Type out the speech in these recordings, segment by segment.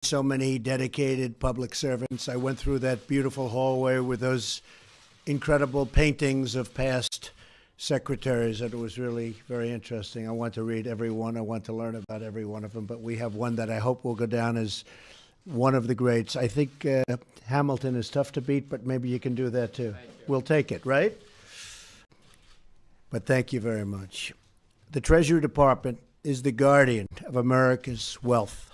so many dedicated public servants. I went through that beautiful hallway with those incredible paintings of past secretaries, and it was really very interesting. I want to read every one. I want to learn about every one of them, but we have one that I hope will go down as one of the greats. I think Hamilton is tough to beat, but maybe you can do that too. We'll take it, right? But thank you very much. The Treasury Department is the guardian of America's wealth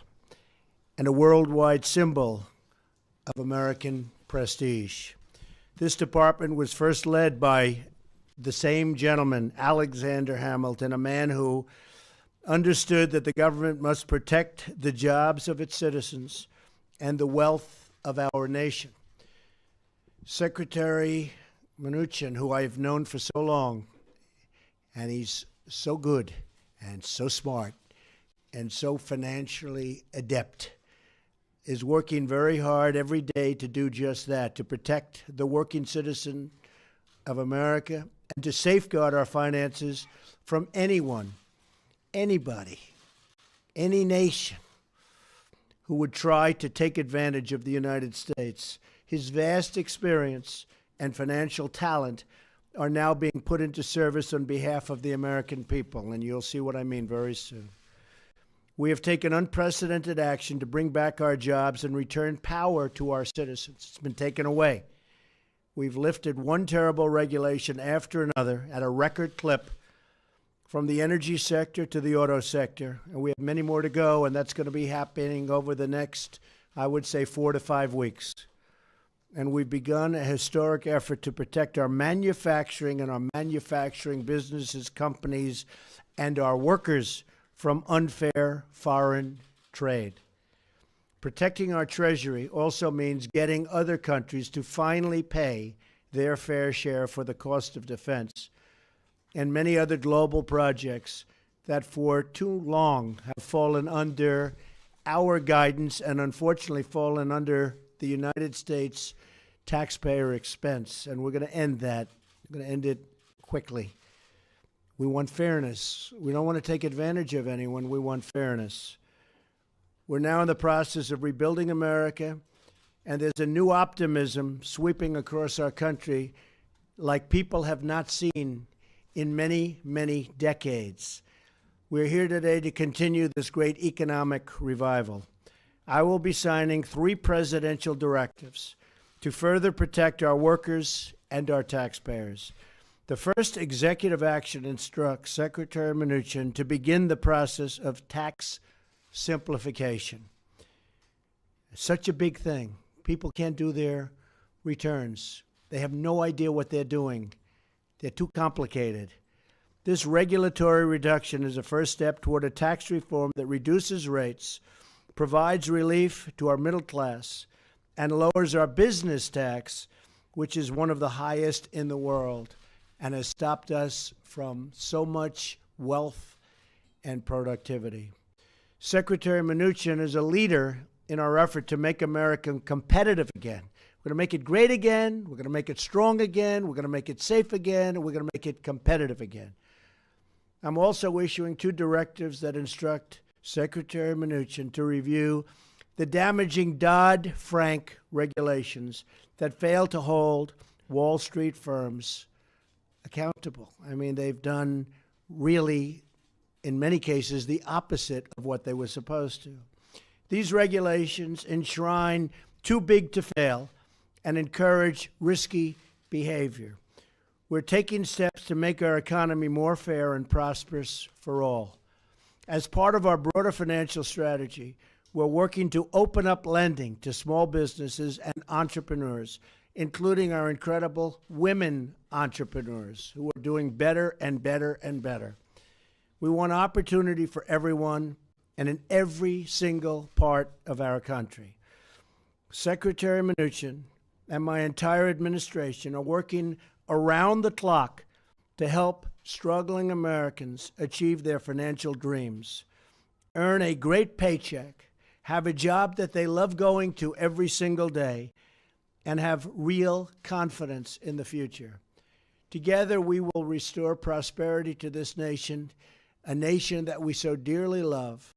and a worldwide symbol of American prestige. This department was first led by the same gentleman, Alexander Hamilton, a man who understood that the government must protect the jobs of its citizens and the wealth of our nation. Secretary Mnuchin, who I've known for so long, and he's so good and so smart and so financially adept, is working very hard every day to do just that, to protect the working citizen of America and to safeguard our finances from anyone, anybody, any nation who would try to take advantage of the United States. His vast experience and financial talent are now being put into service on behalf of the American people, and you'll see what I mean very soon. We have taken unprecedented action to bring back our jobs and return power to our citizens. It's been taken away. We've lifted one terrible regulation after another at a record clip, from the energy sector to the auto sector, and we have many more to go, and that's going to be happening over the next, I would say, 4 to 5 weeks. And we've begun a historic effort to protect our manufacturing and our manufacturing businesses, companies, and our workers from unfair foreign trade. Protecting our treasury also means getting other countries to finally pay their fair share for the cost of defense and many other global projects that for too long have fallen under our guidance and unfortunately fallen under the United States taxpayer expense. And we're going to end that. We're going to end it quickly. We want fairness. We don't want to take advantage of anyone. We want fairness. We're now in the process of rebuilding America, and there's a new optimism sweeping across our country like people have not seen in many, many decades. We're here today to continue this great economic revival. I will be signing 3 presidential directives to further protect our workers and our taxpayers. The first executive action instructs Secretary Mnuchin to begin the process of tax simplification. Such a big thing. People can't do their returns. They have no idea what they're doing. They're too complicated. This regulatory reduction is a first step toward a tax reform that reduces rates, provides relief to our middle class, and lowers our business tax, which is one of the highest in the world and has stopped us from so much wealth and productivity. Secretary Mnuchin is a leader in our effort to make America competitive again. We're going to make it great again. We're going to make it strong again. We're going to make it safe again. And we're going to make it competitive again. I'm also issuing 2 directives that instruct Secretary Mnuchin to review the damaging Dodd-Frank regulations that fail to hold Wall Street firms accountable. I mean, they've done really, in many cases, the opposite of what they were supposed to. These regulations enshrine too big to fail and encourage risky behavior. We're taking steps to make our economy more fair and prosperous for all. As part of our broader financial strategy, we're working to open up lending to small businesses and entrepreneurs, including our incredible women entrepreneurs who are doing better and better and better. We want opportunity for everyone and in every single part of our country. Secretary Mnuchin and my entire administration are working around the clock to help struggling Americans achieve their financial dreams, earn a great paycheck, have a job that they love going to every single day, and have real confidence in the future. Together, we will restore prosperity to this nation, a nation that we so dearly love,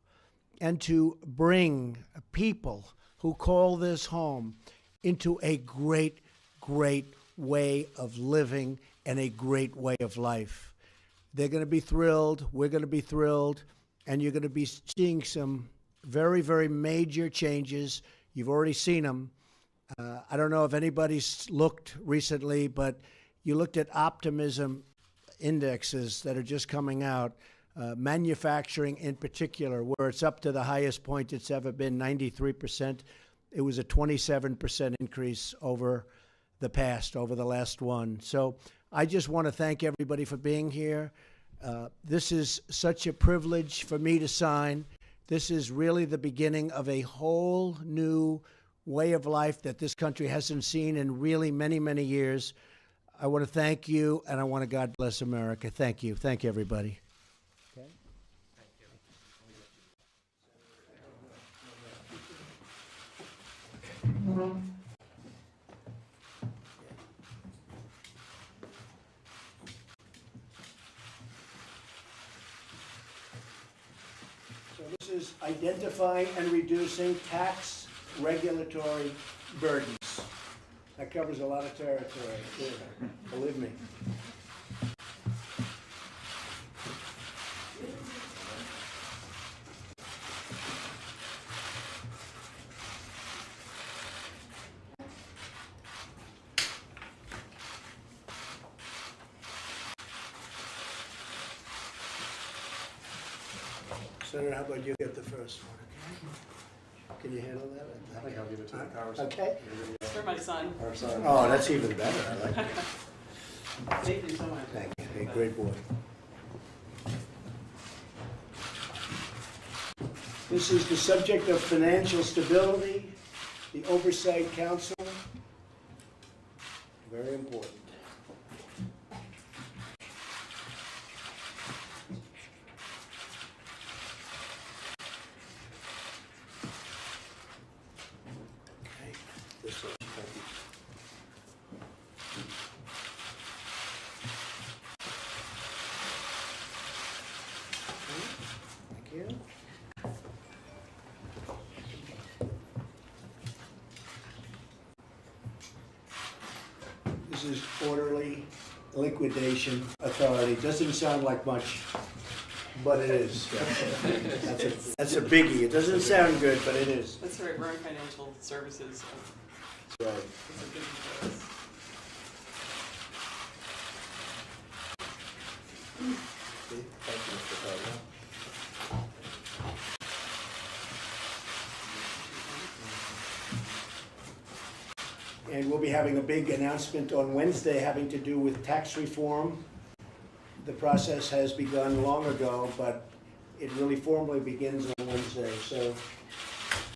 and to bring people who call this home into a great, great way of living and a great way of life. They're going to be thrilled. We're going to be thrilled. And you're going to be seeing some very, very major changes. You've already seen them. I don't know if anybody's looked recently, but you looked at optimism indexes that are just coming out. Manufacturing in particular, where it's up to the highest point it's ever been, 93%. It was a 27% increase over the last one. So I just want to thank everybody for being here. This is such a privilege for me to sign. This is really the beginning of a whole new way of life that this country hasn't seen in really many, many years. I want to thank you, and I want to God bless America. Thank you. Thank you, everybody. Okay. So this is identifying and reducing tax regulatory burdens. That covers a lot of territory, too. Believe me. Senator, how about you get the first one, okay? Can you handle that? I think I'll give it to the powers. Okay. For my son. Our son. Oh, that's even better. I like it. Thank you so much. Thank you. Hey, great boy. This is the subject of financial stability, the Oversight Council. Very important. Okay, this one. Thank you. Thank you. This is orderly liquidation authority. Doesn't sound like much, but it is. That's a biggie. It doesn't sound good, but it is. That's right, we're in financial services, so Right. it's a good for us. Thank you, Mr. President. And we'll be having a big announcement on Wednesday having to do with tax reform. The process has begun long ago, but it really formally begins on Wednesday. So